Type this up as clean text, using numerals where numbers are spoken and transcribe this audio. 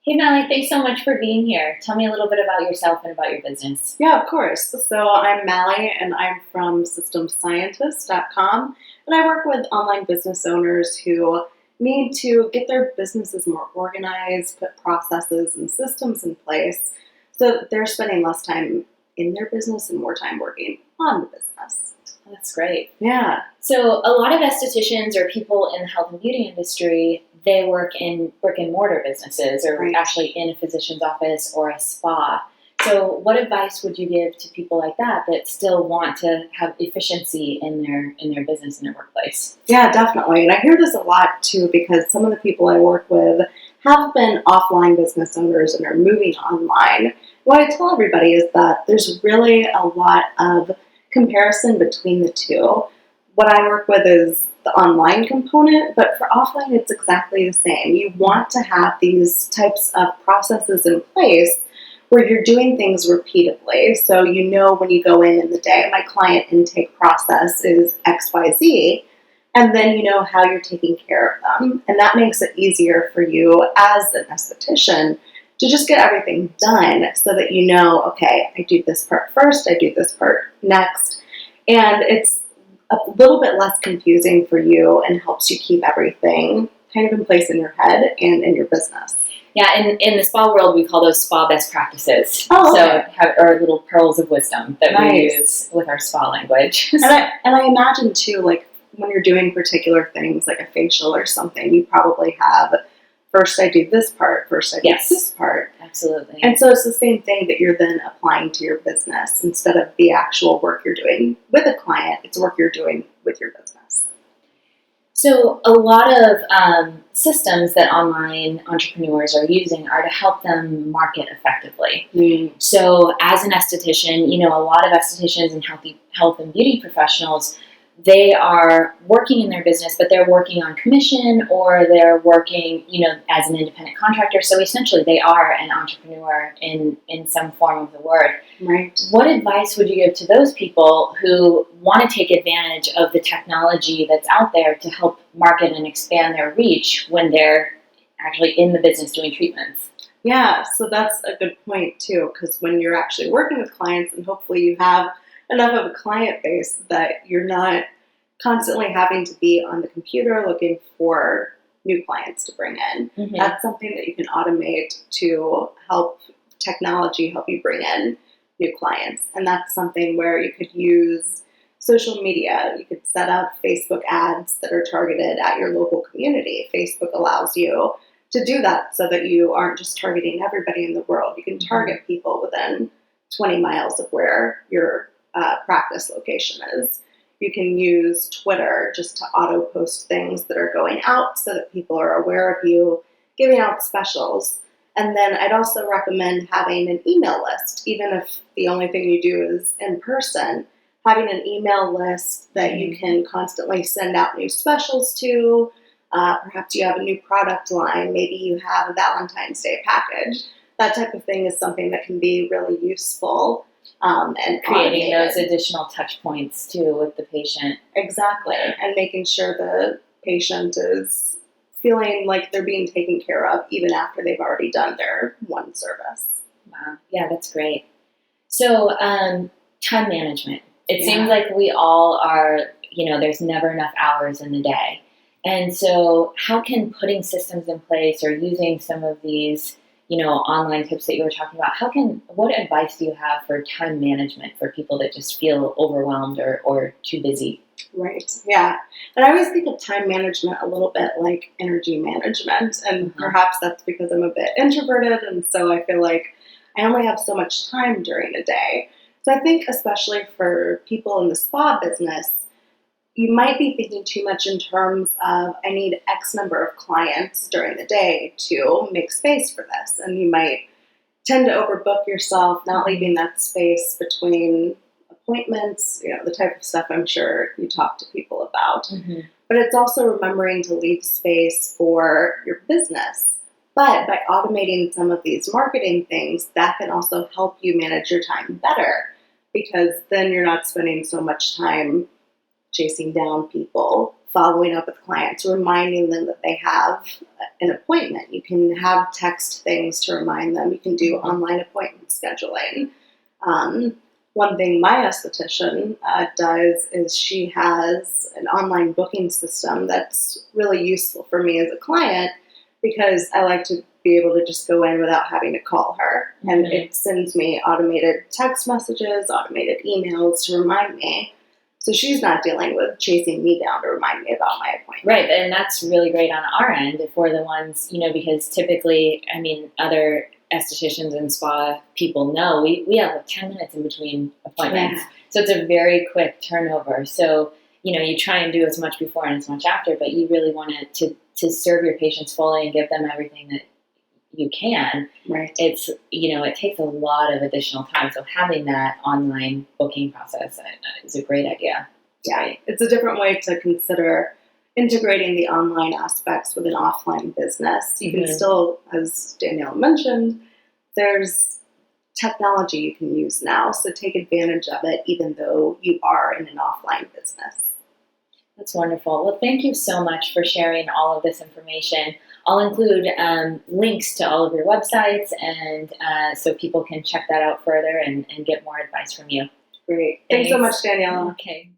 Hey, Mallie, thanks so much for being here. Tell me a little bit about yourself and about your business. Yeah, of course. So I'm Mallie and I'm from systemscientist.com, and I work with online business owners who need to get their businesses more organized, put processes and systems in place so that they're spending less time in their business and more time working on the business. That's great. Yeah, So, a lot of estheticians or people in the health and beauty industry, they work in brick and mortar businesses or right. actually in a physician's office or a spa. So, what advice would you give to people like that still want to have efficiency in their business in their workplace? Yeah, definitely. And I hear this a lot too because some of the people I work with have been offline business owners and are moving online. What I tell everybody is that there's really a lot of comparison between the two. What I work with is the online component, but for offline, it's exactly the same. You want to have these types of processes in place where you're doing things repeatedly. So you know when you go in the day, my client intake process is XYZ, and then you know how you're taking care of them. And that makes it easier for you as an esthetician to just get everything done so that you know, okay, I do this part first, I do this part next. And it's a little bit less confusing for you and helps you keep everything kind of in place in your head and in your business. Yeah, in the spa world, we call those spa best practices. Oh, okay. So, our little pearls of wisdom that we Nice. use with our spa language. And I imagine too, like when you're doing particular things like a facial or something, you probably have first I do this part, first I do Yes. this part. Absolutely. And so it's the same thing that you're then applying to your business instead of the actual work you're doing with a client, it's work you're doing with your business. So, a lot of systems that online entrepreneurs are using are to help them market effectively. So, as an esthetician, a lot of estheticians and health and beauty professionals, they are working in their business, but they're working on commission or they're working, as an independent contractor. So, essentially, they are an entrepreneur in some form of the word. Right. What advice would you give to those people who want to take advantage of the technology that's out there to help market and expand their reach when they're actually in the business doing treatments? Yeah, so that's a good point too, because when you're actually working with clients and hopefully you have enough of a client base that you're not constantly having to be on the computer looking for new clients to bring in. Mm-hmm. That's something that you can automate to help technology help you bring in new clients. And that's something where you could use social media. You could set up Facebook ads that are targeted at your local community. Facebook allows you to do that so that you aren't just targeting everybody in the world. You can target people within 20 miles of where your practice location is. You can use Twitter just to auto post things that are going out so that people are aware of you giving out specials. And then I'd also recommend having an email list, even if the only thing you do is in person, having an email list that you can constantly send out new specials to. Perhaps you have a new product line. Maybe you have a Valentine's Day package. That type of thing is something that can be really useful. And Creating automated. those additional touch points too with the patient. Exactly. And making sure the patient is feeling like they're being taken care of even after they've already done their one service. Wow. Yeah, that's great. So, time management. It Yeah. seems like we all are, there's never enough hours in the day. And so, how can putting systems in place or using some of these, online tips that you were talking about, what advice do you have for time management for people that just feel overwhelmed or too busy? Right. Yeah. And I always think of time management a little bit like energy management. And perhaps that's because I'm a bit introverted. And so I feel like I only have so much time during a day. So I think especially for people in the spa business, you might be thinking too much in terms of, I need X number of clients during the day to make space for this. And you might tend to overbook yourself, not leaving that space between appointments, the type of stuff I'm sure you talk to people about. Mm-hmm. But it's also remembering to leave space for your business. But by automating some of these marketing things, that can also help you manage your time better, because then you're not spending so much time chasing down people, following up with clients, reminding them that they have an appointment. You can have text things to remind them. You can do online appointment scheduling. One thing my esthetician does is she has an online booking system that's really useful for me as a client because I like to be able to just go in without having to call her. And it sends me automated text messages, automated emails to remind me. So she's not dealing with chasing me down to remind me about my appointment. Right, and that's really great on our end if we're the ones, because typically, other estheticians and spa people know we have like 10 minutes in between appointments. Yeah. So it's a very quick turnover. So, you try and do as much before and as much after, but you really want to serve your patients fully and give them everything that you can. Right. It's, it takes a lot of additional time. So having that online booking process is a great idea. Yeah. It's a different way to consider integrating the online aspects with an offline business. You can still, as Danielle mentioned, there's technology you can use now. So take advantage of it, even though you are in an offline business. That's wonderful. Well, thank you so much for sharing all of this information. I'll include links to all of your websites, and so people can check that out further and get more advice from you. Great. Thanks so much, Danielle. Okay.